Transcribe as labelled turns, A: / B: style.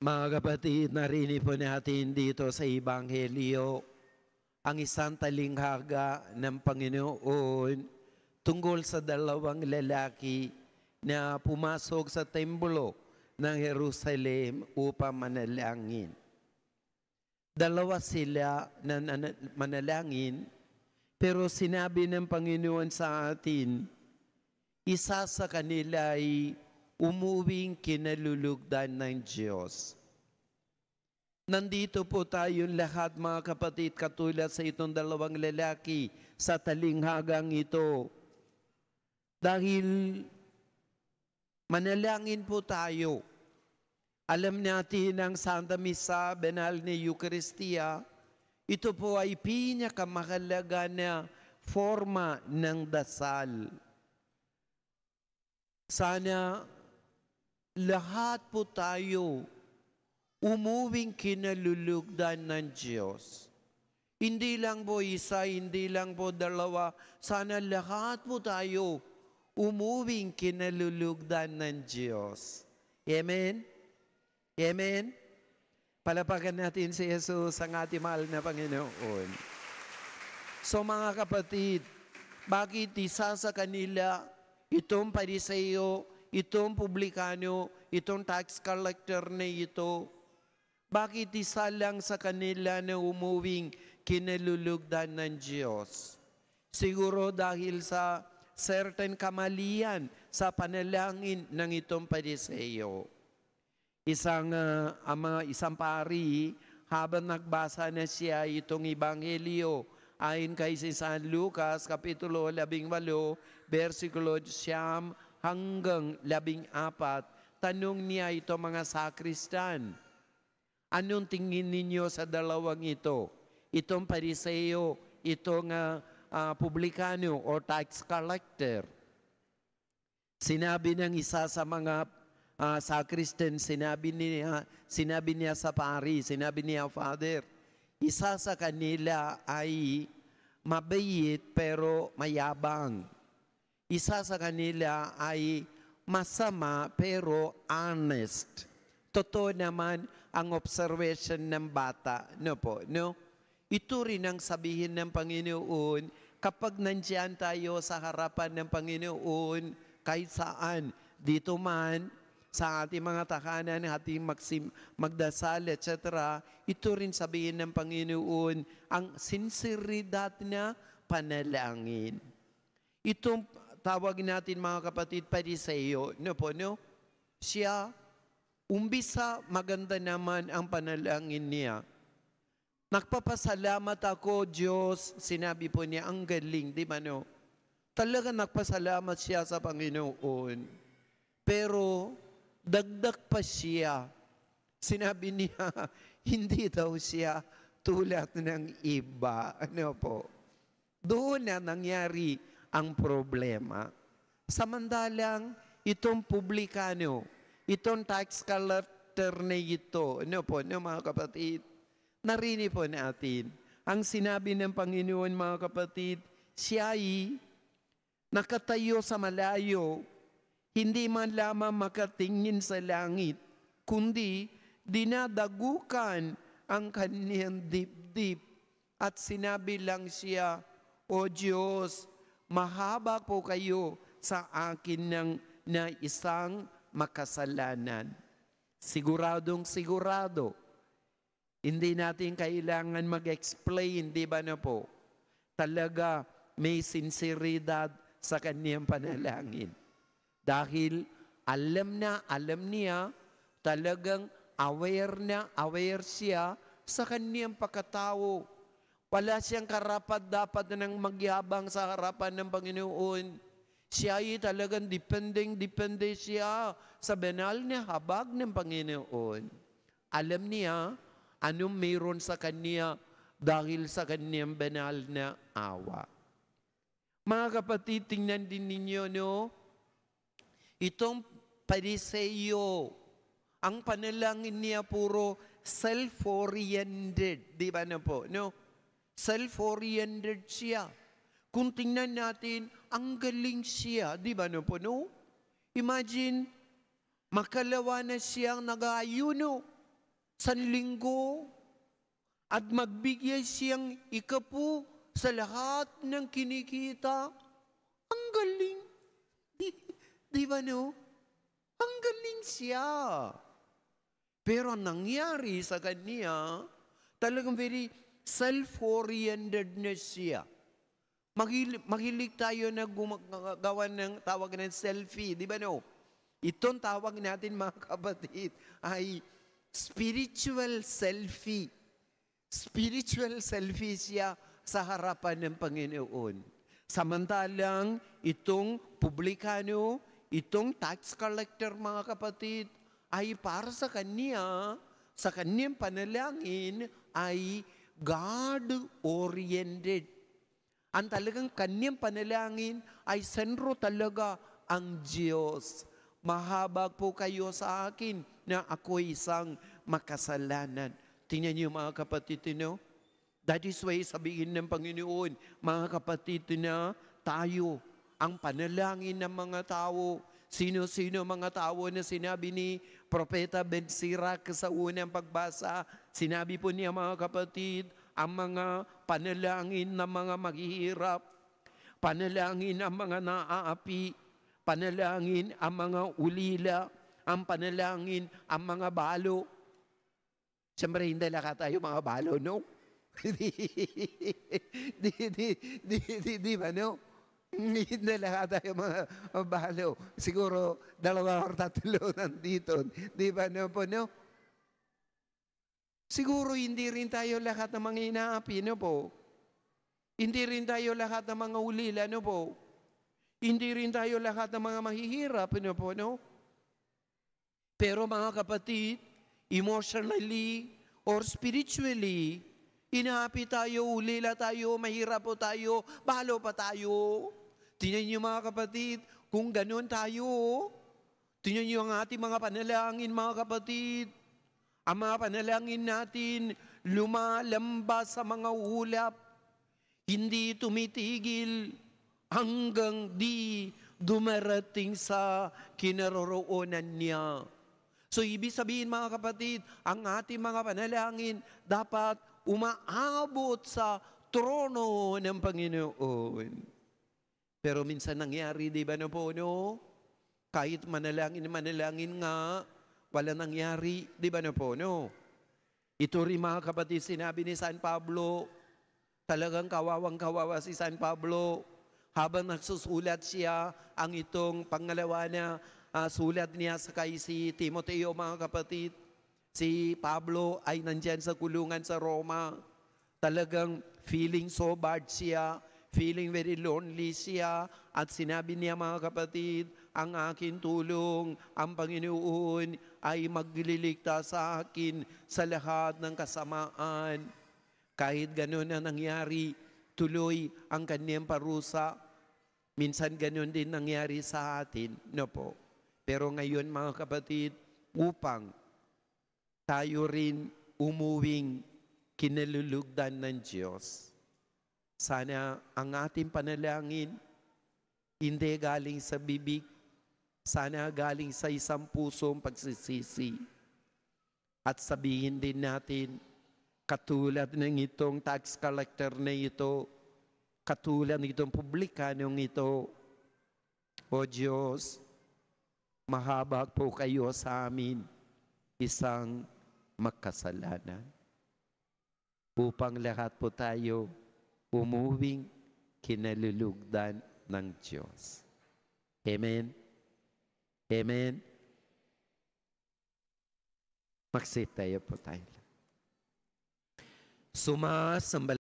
A: Mga kapatid, narinig po natin dito sa Ebanghelyo ang isang talinghaga ng Panginoon tungkol sa dalawang lalaki na pumasok sa templo ng Jerusalem upang manalangin. Dalawa sila na manalangin, pero sinabi ng Panginoon sa atin, isa sa kanila ay umuwing kinalulugdan ng Diyos. Nandito po tayong lahat mga kapatid katulad sa itong dalawang lalaki sa talinghagang ito. Dahil manalangin po tayo. Alam natin ang Santa Misa, Banal na Eucharistia, ito po ay pinakamahalaga na forma ng dasal. Sana lahat po tayo umuwing kinalulugdan ng Diyos. Hindi lang po isa, hindi lang po dalawa. Sana lahat po tayo umuwing kinalulugdan ng Diyos. Amen? Amen? Palapakan natin si Jesus, ang ating mahal na Panginoon. So mga kapatid, bakit isa sa kanila, itong Pariseo, itong publikano, itong tax collector na ito, bakit isa lang sa kanila na umuwing kinalulugdan ng Diyos? Siguro dahil sa certain kamalian sa panalangin ng itong Pariseo. Isang pari, habang nagbasa na siya itong Ebanghelyo, ayon kay San Lucas, Kapitulo 18, versikulo 9 hanggang 14, tanong niya ito mga sakristan, anong tingin ninyo sa dalawang ito? Itong Pariseo, itong publikano o tax collector. Sinabi ng isa sa mga sakristan, sinabi niya sa pari, sinabi niya, Father, isa sa kanila ay mabait pero mayabang. Isa sa kanila ay masama pero honest. Totoo naman ang observation ng bata. No po, no? Ito rin ang sabihin ng Panginoon kapag nandiyan tayo sa harapan ng Panginoon kahit saan, dito man, sa ating mga takanan, ating magdasal, etc. Ito rin sabihin ng Panginoon ang sinseridad na panalangin. Itong tawag natin mga kapatid, Pariseo, no po, no? Siya, umbisa maganda naman ang panalangin niya. Nagpapasalamat ako, Diyos, sinabi po niya, ang galing, di ba no? Talaga nagpasalamat siya sa Panginoon. Pero, dagdag pa siya. Sinabi niya, hindi daw siya tulad ng iba. Ano po? Doon na nangyari ang problema. Samantalang itong publikano, itong tax collector na ito, ano po, no, mga kapatid, narinig po natin, ang sinabi ng Panginoon, mga kapatid, siya ay nakatayo sa malayo, hindi man lamang makatingin sa langit, kundi dinadagukan ang kaniyang dibdib at sinabi lang siya, O Diyos, mahaba po kayo sa akin na isang makasalanan. Siguradong sigurado, hindi natin kailangan mag-explain, di ba na po? Talaga may sinseridad sa kaniyang panalangin. Dahil alam niya, talagang aware siya sa kaniyang pagkatao. Wala siyang karapat-dapat ng magyabang sa harapan ng Panginoon. Siya ay talagang depende siya sa banal na habag ng Panginoon. Alam niya anong mayroon sa kanya dahil sa kaniyang banal na awa. Mga kapatid, tingnan din ninyo, no? Itong Pariseo, ang panalangin niya puro self-oriented. Di ba na po? No? Self-oriented siya. Kung tingnan natin, ang galing siya. Di ba na po? No? Imagine, makalawa na siyang nag-aayuno. sanlinggo, at magbigay siyang ikapu sa lahat ng kinikita. Ang galing. Di ba no? Ang galing siya. Pero ang nangyari sa kanya, talagang very self-oriented na siya. Mahilig tayo na gumagawa ng tawag ng selfie, di ba no? Itong tawag natin mga kapatid ay spiritual selfie. Spiritual selfie siya sa harapan ng Panginoon. Samantalang itong publikano, itong tax collector mga kapatid, ay para sa kanya, sa kanyang panalangin ay God-oriented. Ang talagang kanyang panalangin ay sentro talaga ang Diyos. Mahabag po kayo sa akin na ako'y isang makasalanan. Tingnan niyo mga kapatid, no? That is why sabihin ng Panginoon, mga kapatid, na tayo, ang panalangin ng mga tao. Sino-sino mga tao na sinabi ni Propeta Ben Sirach sa unang pagbasa, sinabi po niya mga kapatid, ang mga panalangin ng mga maghihirap, panalangin ang mga naaapi, panalangin ang mga ulila, ang panalangin ang mga balo. Siyempre, hindi lahat tayo mga balo, no? Di ba, no? Hindi lahat tayo mga balo. Siguro, 2 or 3 nandito. Di ba, no po, no? Siguro hindi rin tayo lahat ng mga inaapi, no po? Hindi rin tayo lahat ng mga ulila, no po? Hindi rin tayo lahat ng mga mahihirap, no po, no? Pero mga kapatid, emotionally or spiritually, inaapi tayo, ulila tayo, mahirap po tayo, balo pa tayo. Tingnan niyo mga kapatid, kung ganun tayo, tingnan niyo ang ating mga panalangin mga kapatid. Ang mga panalangin natin lumalambas sa mga ulap, hindi tumitigil hanggang di dumarating sa kinaroroonan niya. So ibig sabihin mga kapatid, ang ating mga panalangin dapat umaabot sa trono ng Panginoon. Pero minsan nangyari, di ba no po, no? Kahit manalangin nga, wala nangyari, di ba na po, no? Ito rin mga kapatid, sinabi ni San Pablo, talagang kawawang-kawawa si San Pablo, habang nagsusulat siya ang itong pangalawa na sulat niya sa kay si Timoteo mga kapatid. Si Pablo ay nandyan sa kulungan sa Roma, talagang feeling so bad siya, feeling very lonely siya, at sinabi niya mga kapatid, ang aking tulong, ang Panginoon ay magliligtas sa akin sa lahat ng kasamaan. Kahit gano'n na nangyari, tuloy ang kanyang parusa. Minsan gano'n din nangyari sa atin, no po. Pero ngayon mga kapatid, upang tayo rin umuwing kinalulugdan ng Diyos, sana ang ating panalangin hindi galing sa bibig, sana galing sa isang pusong pagsisisi. At sabihin din natin, katulad ng itong tax collector na ito, katulad ng itong publikanong ito, O Diyos, mahabag po kayo sa amin, isang makasalanan. Upang lahat po tayo umuwing kinalulugdan ng Diyos. Amen? Amen? Mag-sit tayo po tayo. Sumasamba